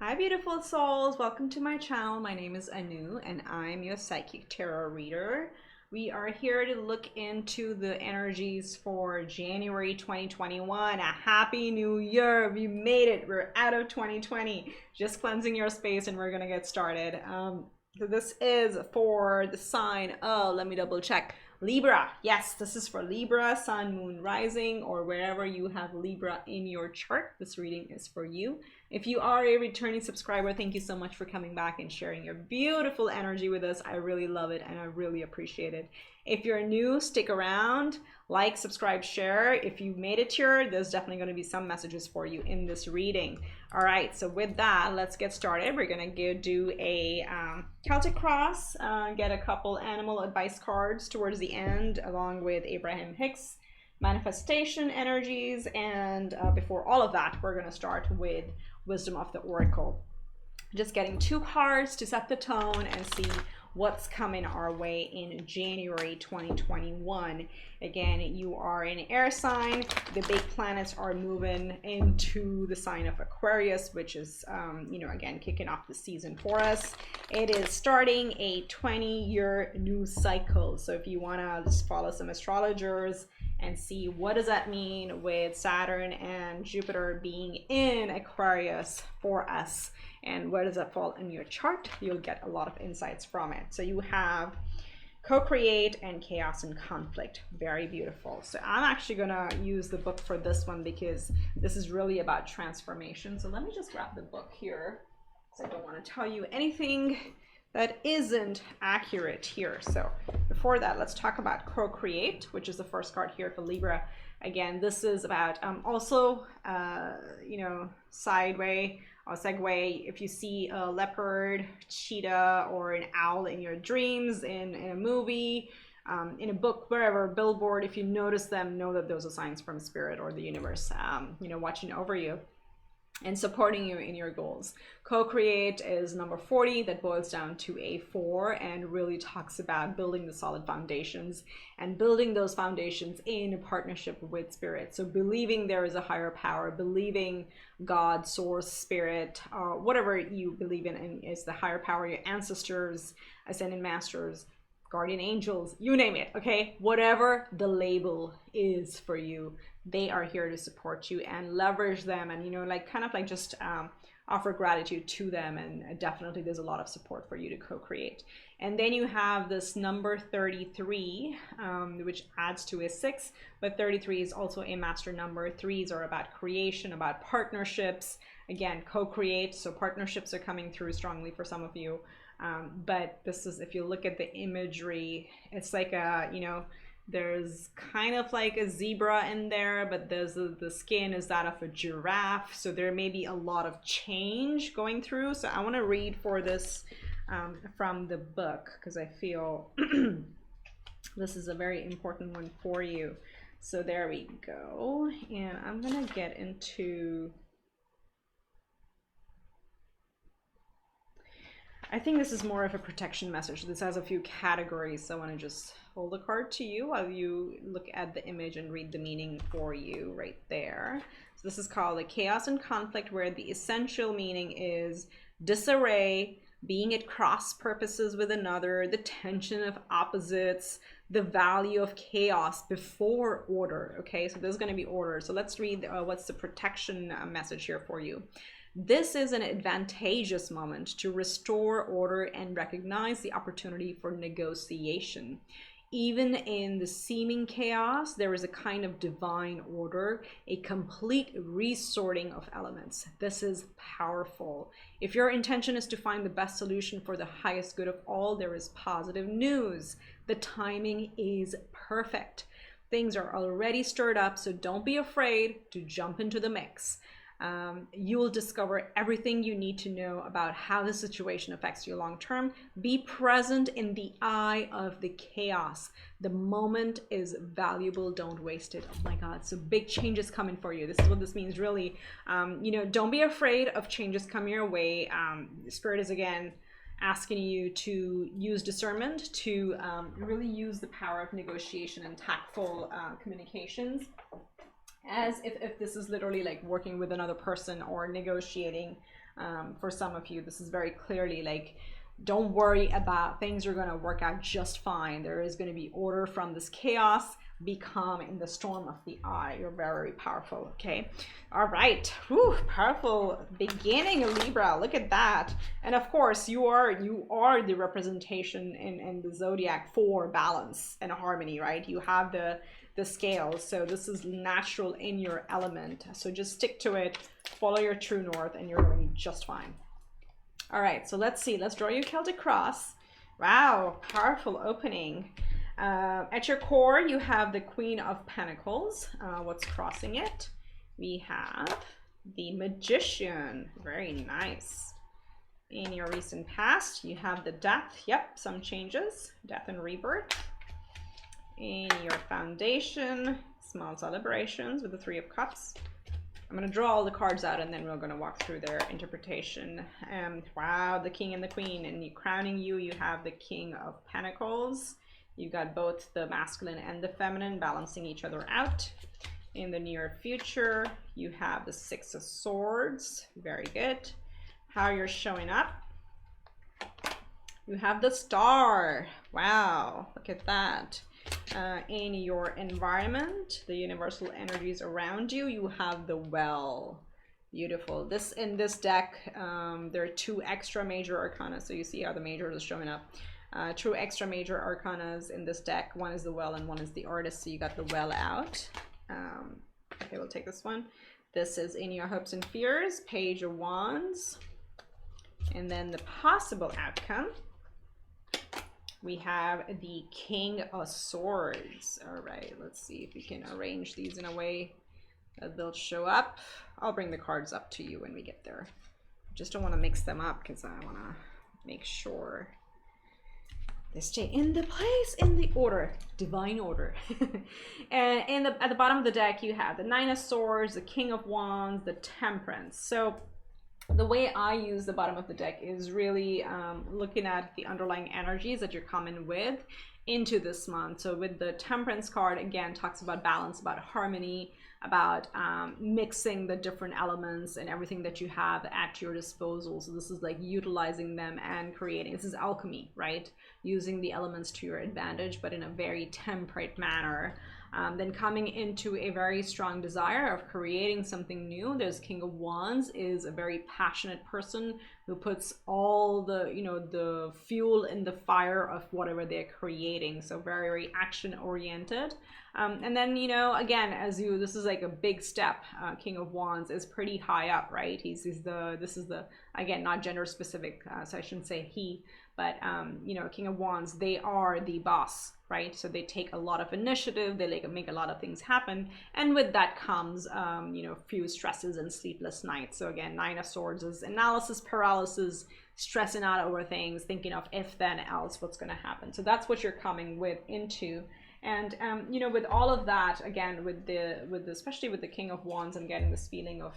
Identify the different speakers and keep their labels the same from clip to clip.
Speaker 1: Hi beautiful souls, welcome to my channel. My name is Anu and I'm your psychic tarot reader. We are here to look into the energies for January 2021. A happy new year. We made it. We're out of 2020. Just cleansing your space and we're gonna get started. So this is for the sign, let me double check. Libra. Yes, this is for Libra, Sun, Moon, Rising, or wherever you have Libra in your chart. This reading is for you. If you are a returning subscriber, thank you so much for coming back and sharing your beautiful energy with us. I really love it and I really appreciate it. If you're new, stick around, like, subscribe, share. If you made it here, there's definitely going to be some messages for you in this reading. All right, so with that, let's get started. We're going to do a Celtic cross, get a couple animal advice cards towards the end, along with Abraham Hicks manifestation energies. And before all of that, we're going to start with Wisdom of the Oracle. Just getting two cards to set the tone and see what's coming our way in January 2021. Again, you are an air sign. The big planets are moving into the sign of Aquarius, which is, again, kicking off the season for us. It is starting a 20-year new cycle. So if you want to just follow some astrologers and see what does that mean with Saturn and Jupiter being in Aquarius for us, and where does that fall in your chart, you'll get a lot of insights from it. So you have co-create and chaos and conflict. Very beautiful. So I'm actually gonna use the book for this one because this is really about transformation. So let me just grab the book here, because I don't want to tell you anything that isn't accurate here. So before that, let's talk about co-create, which is the first card here for Libra. Again, this is about sideway or segue. If you see a leopard, cheetah, or an owl in your dreams, in a movie, in a book, wherever, billboard, if you notice them, know that those are signs from spirit or the universe, watching over you and supporting you in your goals. Co-create is number 40, that boils down to a 4 and really talks about building the solid foundations and building those foundations in partnership with spirit. So believing there is a higher power, believing God, source, spirit, whatever you believe in is the higher power, your ancestors, ascended masters, guardian angels, you name it, okay? Whatever the label is for you, they are here to support you and leverage them and, just offer gratitude to them. And definitely there's a lot of support for you to co-create. And then you have this number 33, which adds to a 6, but 33 is also a master number. 3s are about creation, about partnerships. Again, co-create, so partnerships are coming through strongly for some of you. But this is, if you look at the imagery, it's like there's kind of like a zebra in there, but there's the skin is that of a giraffe. So there may be a lot of change going through. So I want to read for this from the book, because I feel this is a very important one for you. So there we go. And I'm going to get into, I think this is more of a protection message. This has a few categories, so I want to just hold the card to you while you look at the image and read the meaning for you right there. So this is called the chaos and conflict, where the essential meaning is disarray, being at cross purposes with another, the tension of opposites, the value of chaos before order. Okay, so there's going to be order. So let's read what's the protection message here for you. This is an advantageous moment to restore order and recognize the opportunity for negotiation. Even in the seeming chaos, there is a kind of divine order, a complete resorting of elements. This is powerful. If your intention is to find the best solution for the highest good of all, there is positive news. The timing is perfect. Things are already stirred up, so don't be afraid to jump into the mix. You will discover everything you need to know about how the situation affects you long term. Be present in the eye of the chaos. The moment is valuable. Don't waste it. Oh my God. So big changes coming for you. This is what this means, really. Don't be afraid of changes coming your way. Spirit is, again, asking you to use discernment, to really use the power of negotiation and tactful communications, as if this is literally like working with another person or negotiating For some of you, this is very clearly like, don't worry about things are going to work out just fine. There is going to be order from this chaos. Be calm in the storm of the eye. You're very powerful. Okay. All right. Whew, powerful beginning, Libra. Look at that. And of course, you are the representation in the zodiac for balance and harmony, right? You have the scales. So this is natural in your element. So just stick to it. Follow your true north and you're going to be just fine. All right, so let's see. Let's draw your Celtic cross. Wow, powerful opening. At your core, you have the Queen of Pentacles. What's crossing it? We have the Magician. Very nice. In your recent past, you have the Death. Yep, some changes. Death and rebirth. In your foundation, small celebrations with the Three of Cups. I'm going to draw all the cards out and then we're going to walk through their interpretation. Wow, the King and the Queen. And crowning you, you have the King of Pentacles. You got both the masculine and the feminine balancing each other out. In the near future, you have the Six of Swords. Very good. How you're showing up. You have the Star. Wow, look at that. In your environment, the universal energies around you, you have the Well. Beautiful. In this deck, there are two extra major arcana. So you see how the majors are showing up. Two extra major arcanas in this deck. One is the Well and one is the Artist. So you got the Well out. Okay, we'll take this one. This is in your hopes and fears, Page of Wands. And then the possible outcome. We have the King of Swords. All right, let's see if we can arrange these in a way that they'll show up. I'll bring the cards up to you when we get there. Just don't want to mix them up because I want to make sure they stay in the place, in the order, divine order. And at the bottom of the deck, you have the Nine of Swords, the King of Wands, the Temperance. So the way I use the bottom of the deck is really looking at the underlying energies that you're coming with into this month. So with the Temperance card, again, talks about balance, about harmony, about mixing the different elements and everything that you have at your disposal. So this is like utilizing them and creating. This is alchemy, right? Using the elements to your advantage, but in a very temperate manner. Then coming into a very strong desire of creating something new. There's King of Wands is a very passionate person who puts all the, the fuel in the fire of whatever they're creating. So very, very action oriented. And then, again, this is like a big step. King of Wands is pretty high up, right? This is the, again, not gender specific, so I shouldn't say he, but, King of Wands, they are the boss, right? So they take a lot of initiative, they make a lot of things happen. And with that comes, few stresses and sleepless nights. So again, Nine of Swords is analysis paralysis, stressing out over things, thinking of if then else, what's going to happen. So that's what you're coming into. And, with all of that, again, especially with the King of Wands, I'm getting this feeling of,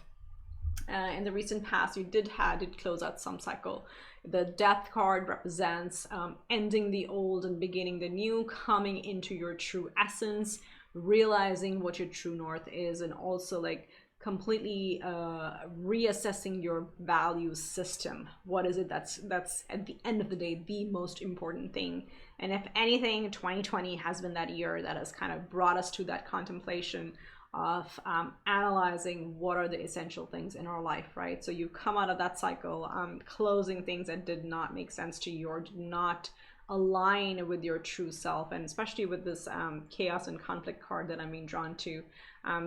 Speaker 1: in the recent past, you did close out some cycle. The Death card represents ending the old and beginning the new, coming into your true essence, realizing what your true north is, and also like completely reassessing your value system. What is it that's at the end of the day the most important thing? And if anything, 2020 has been that year that has kind of brought us to that contemplation of analyzing what are the essential things in our life, right? So you come out of that cycle, closing things that did not make sense to you or did not align with your true self. And especially with this chaos and conflict card that I'm being drawn to,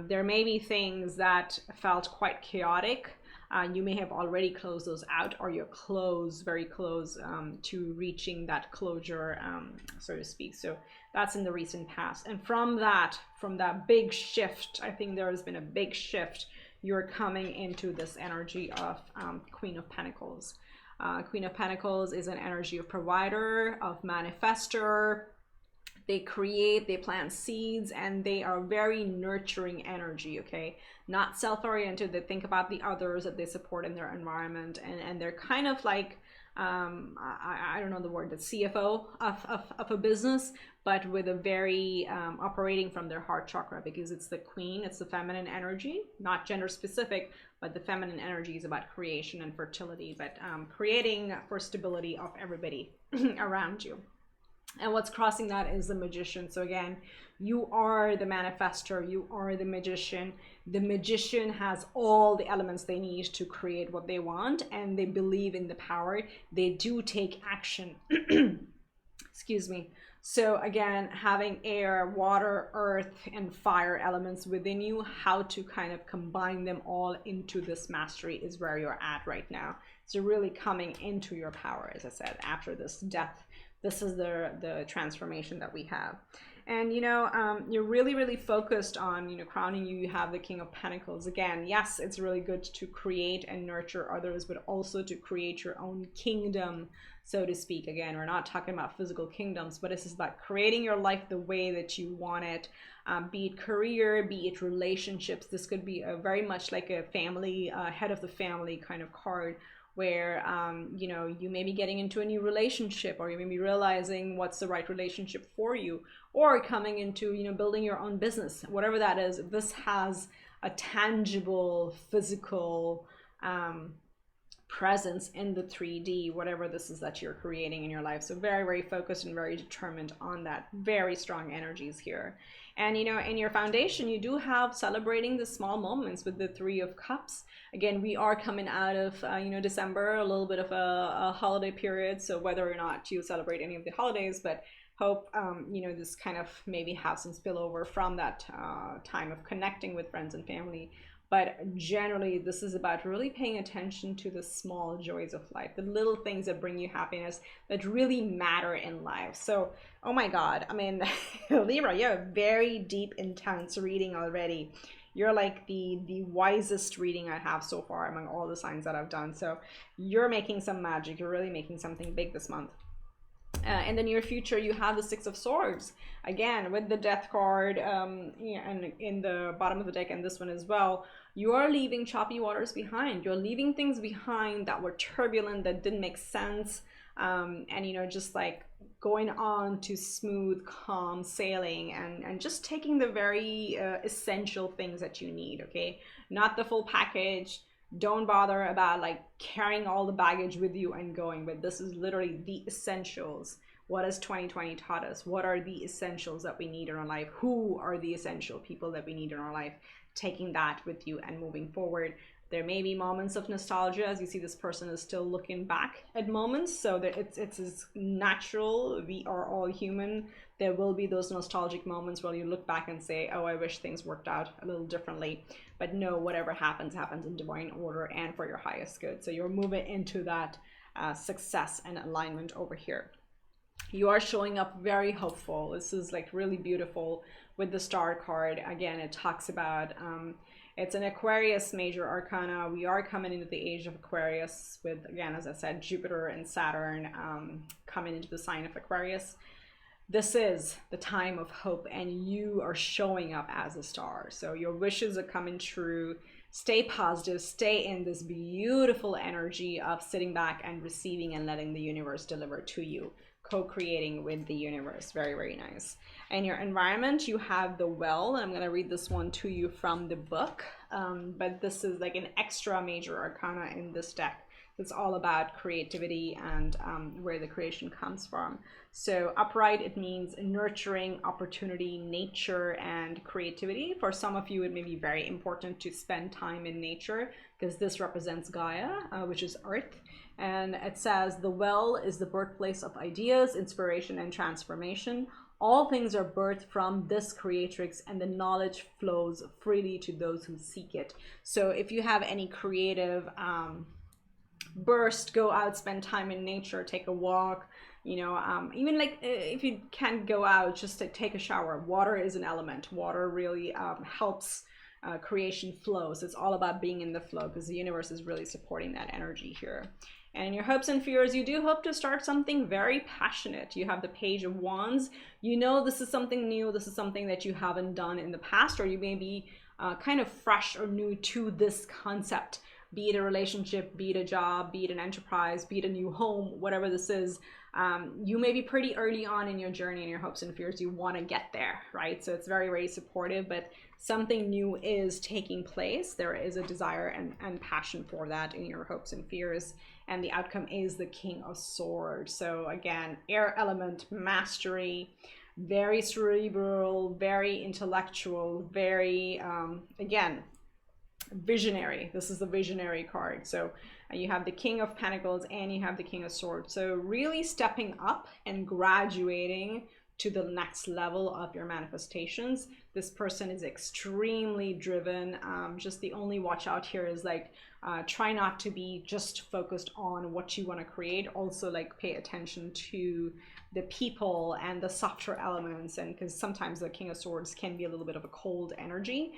Speaker 1: there may be things that felt quite chaotic. You may have already closed those out, or you're very close to reaching that closure, so to speak. So that's in the recent past. And from that big shift, I think there has been a big shift. You're coming into this energy of Queen of Pentacles. Queen of Pentacles is an energy of provider, of manifester. They create, they plant seeds, and they are very nurturing energy, okay? Not self-oriented. They think about the others that they support in their environment, and they're kind of like, I don't know the word, the CFO of a business, but with a very operating from their heart chakra, because it's the queen, it's the feminine energy, not gender specific, but the feminine energy is about creation and fertility, but creating for stability of everybody around you. And what's crossing that is the magician. So again, you are the manifestor, you are the magician. The magician has all the elements they need to create what they want, and they believe in the power. They do take action. Excuse me. So again, having air, water, earth, and fire elements within you, how to kind of combine them all into this mastery is where you're at right now. So really coming into your power, as I said, after this death. This is the transformation that we have. And, you know, you're really, really focused on, you know, crowning you. You have the King of Pentacles. Again, yes, it's really good to create and nurture others, but also to create your own kingdom, so to speak. Again, we're not talking about physical kingdoms, but this is about creating your life the way that you want it, be it career, be it relationships. This could be a very much like a family, head of the family kind of card, where you know, you may be getting into a new relationship, or you may be realizing what's the right relationship for you, or coming into, you know, building your own business, whatever that is. This has a tangible physical presence in the 3D, whatever this is that you're creating in your life. So very, very focused and very determined on that. Very strong energies here. And, you know, in your foundation, you do have celebrating the small moments with the 3 of Cups. Again, we are coming out of, you know, December, a little bit of a holiday period. So whether or not you celebrate any of the holidays, but hope, you know, this kind of maybe have some spillover from that time of connecting with friends and family. But generally, this is about really paying attention to the small joys of life, the little things that bring you happiness, that really matter in life. So, oh my God, I mean, Libra, you have a very deep, intense reading already. You're like the wisest reading I have so far among all the signs that I've done. So you're making some magic. You're really making something big this month. In the near future, you have the 6 of Swords again with the Death card, yeah, and in the bottom of the deck, and this one as well. You are leaving choppy waters behind. You're leaving things behind that were turbulent, that didn't make sense, and, you know, just like going on to smooth, calm sailing, and just taking the very essential things that you need. Okay, not the full package. Don't bother about like carrying all the baggage with you and going, but this is literally the essentials. What has 2020 taught us? What are the essentials that we need in our life? Who are the essential people that we need in our life? Taking that with you and moving forward. There may be moments of nostalgia, as you see this person is still looking back at moments, so that it's as natural. We are all human. There will be those nostalgic moments where you look back and say, oh, I wish things worked out a little differently. But no, whatever happens, happens in divine order and for your highest good. So you're moving into that success and alignment over here. You are showing up very hopeful. This is like really beautiful with the Star card. Again, it talks about, it's an Aquarius major arcana. We are coming into the age of Aquarius with, again, as I said, Jupiter and Saturn coming into the sign of Aquarius. This is the time of hope, and you are showing up as a star. So your wishes are coming true. Stay positive, stay in this beautiful energy of sitting back and receiving and letting the universe deliver to you, co-creating with the universe. Very, very nice. In your environment, you have the Well, and I'm going to read this one to you from the book, but this is like an extra major arcana in this deck. It's all about creativity and where the creation comes from. So upright, it means nurturing, opportunity, nature, and creativity. For some of you, it may be very important to spend time in nature because this represents Gaia, which is Earth. And it says, the well is the birthplace of ideas, inspiration, and transformation. All things are birthed from this creatrix, and the knowledge flows freely to those who seek it. So if you have any creative burst, go out, spend time in nature, take a walk, you know, even like if you can't go out, just to take a shower. Water is an element. Water really helps creation flow. So it's all about being in the flow because the universe is really supporting that energy here. And in your hopes and fears, you do hope to start something very passionate. You have the Page of Wands. You know this is something new. This is something that you haven't done in the past, or you may be kind of fresh or new to this concept. be it a relationship, be it a job, be it an enterprise, be it a new home, whatever this is. You may be pretty early on in your journey and your hopes and fears. You want to get there, right? So it's very, very supportive, but something new is taking place. There is a desire and passion for that in your hopes and fears. And the outcome is the King of Swords. So again, air element, mastery, very cerebral, very intellectual, very, again, visionary. This is the visionary card. So you have the King of Pentacles and you have the King of Swords. So really stepping up and graduating to the next level of your manifestations. This person is extremely driven. Just the only watch out here is like, try not to be just focused on what you want to create. Also like pay attention to the people and the softer elements, and because sometimes the King of Swords can be a little bit of a cold energy.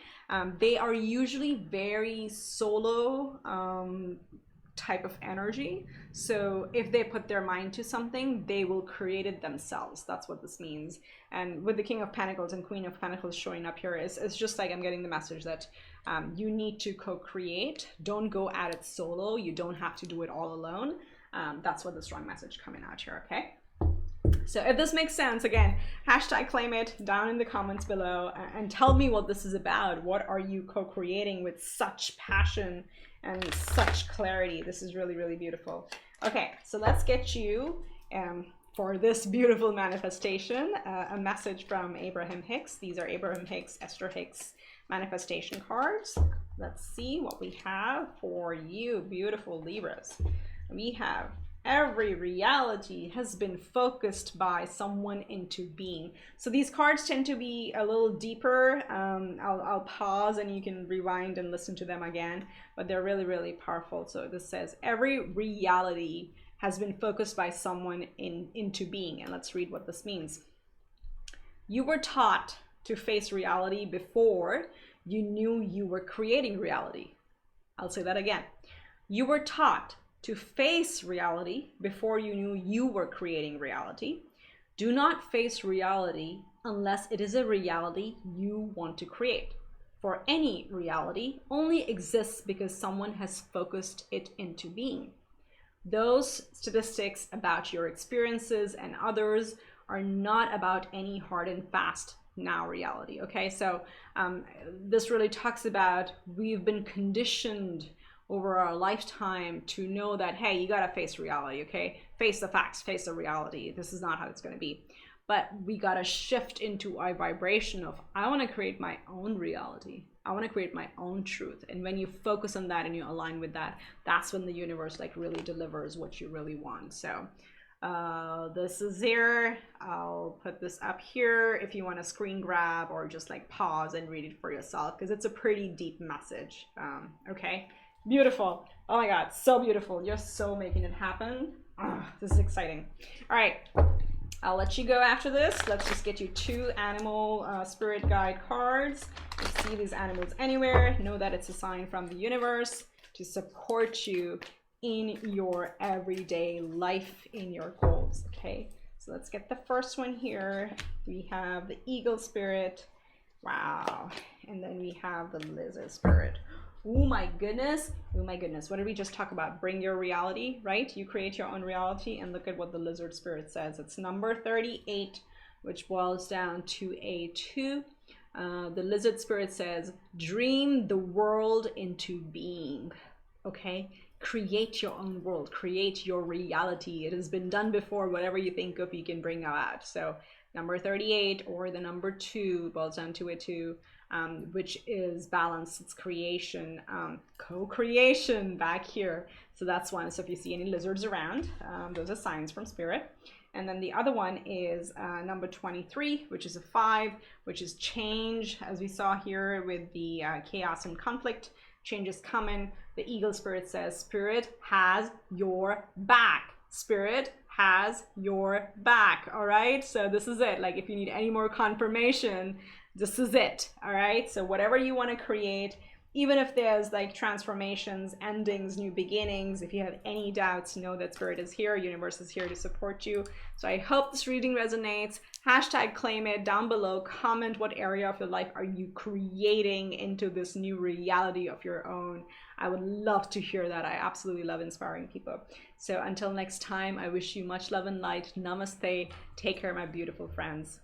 Speaker 1: They are usually very solo type of energy. So if they put their mind to something, they will create it themselves. That's what this means. And with the King of Pentacles and Queen of Pentacles showing up here, it's just like I'm getting the message that you need to co-create. Don't go at it solo. You don't have to do it all alone. That's what the strong message coming out here, okay? So if this makes sense, again, hashtag claim it down in the comments below and tell me what this is about. What are you co-creating with such passion and such clarity? This is really, really beautiful. Okay, so let's get you, for this beautiful manifestation, a message from Abraham Hicks. These are Abraham Hicks, Esther Hicks manifestation cards. Let's see what we have for you, beautiful Libras. We have: every reality has been focused by someone into being. So these cards tend to be a little deeper. I'll pause and you can rewind and listen to them again, but they're really, really powerful. So this says every reality has been focused by someone into being. And let's read what this means. You were taught to face reality before you knew you were creating reality. I'll say that again. You were taught to face reality before you knew you were creating reality. Do not face reality unless it is a reality you want to create. For any reality only exists because someone has focused it into being. Those statistics about your experiences and others are not about any hard and fast now reality, okay? So this really talks about, we've been conditioned over our lifetime to know that, hey, you gotta face reality, okay? Face the facts, face the reality. This is not how it's gonna be. But we gotta shift into a vibration of, I wanna create my own reality. I wanna create my own truth. And when you focus on that and you align with that, that's when the universe like really delivers what you really want. So this is here. I'll put this up here if you want to screen grab or just like pause and read it for yourself, because it's a pretty deep message. Okay. Beautiful. Oh my God, so beautiful. You're so making it happen. Oh, this is exciting. All right, I'll let you go after this. Let's just get you 2 animal spirit guide cards. If you see these animals anywhere, know that it's a sign from the universe to support you in your everyday life, in your goals, okay? So let's get the first one here. We have the eagle spirit. Wow. And then we have the lizard spirit. Oh my goodness. Oh my goodness. What did we just talk about? Bring your reality, right? You create your own reality, and look at what the lizard spirit says. It's number 38, which boils down to a 2. The lizard spirit says, dream the world into being, okay? Create your own world, create your reality. It has been done before. Whatever you think of, you can bring out. So number 38 or the number 2 boils down to a 2, which is balance. It's creation, co-creation back here. So that's one. So if you see any lizards around, those are signs from spirit. And then the other one is number 23, which is a 5, which is change. As we saw here with the chaos and conflict, change is coming. The eagle spirit says, spirit has your back. Spirit has your back. All right. So this is it. Like, if you need any more confirmation, this is it. All right. So whatever you want to create, even if there's like transformations, endings, new beginnings, if you have any doubts, know that Spirit is here, universe is here to support you. So I hope this reading resonates. Hashtag claim it down below. Comment what area of your life are you creating into this new reality of your own. I would love to hear that. I absolutely love inspiring people. So until next time, I wish you much love and light. Namaste. Take care, my beautiful friends.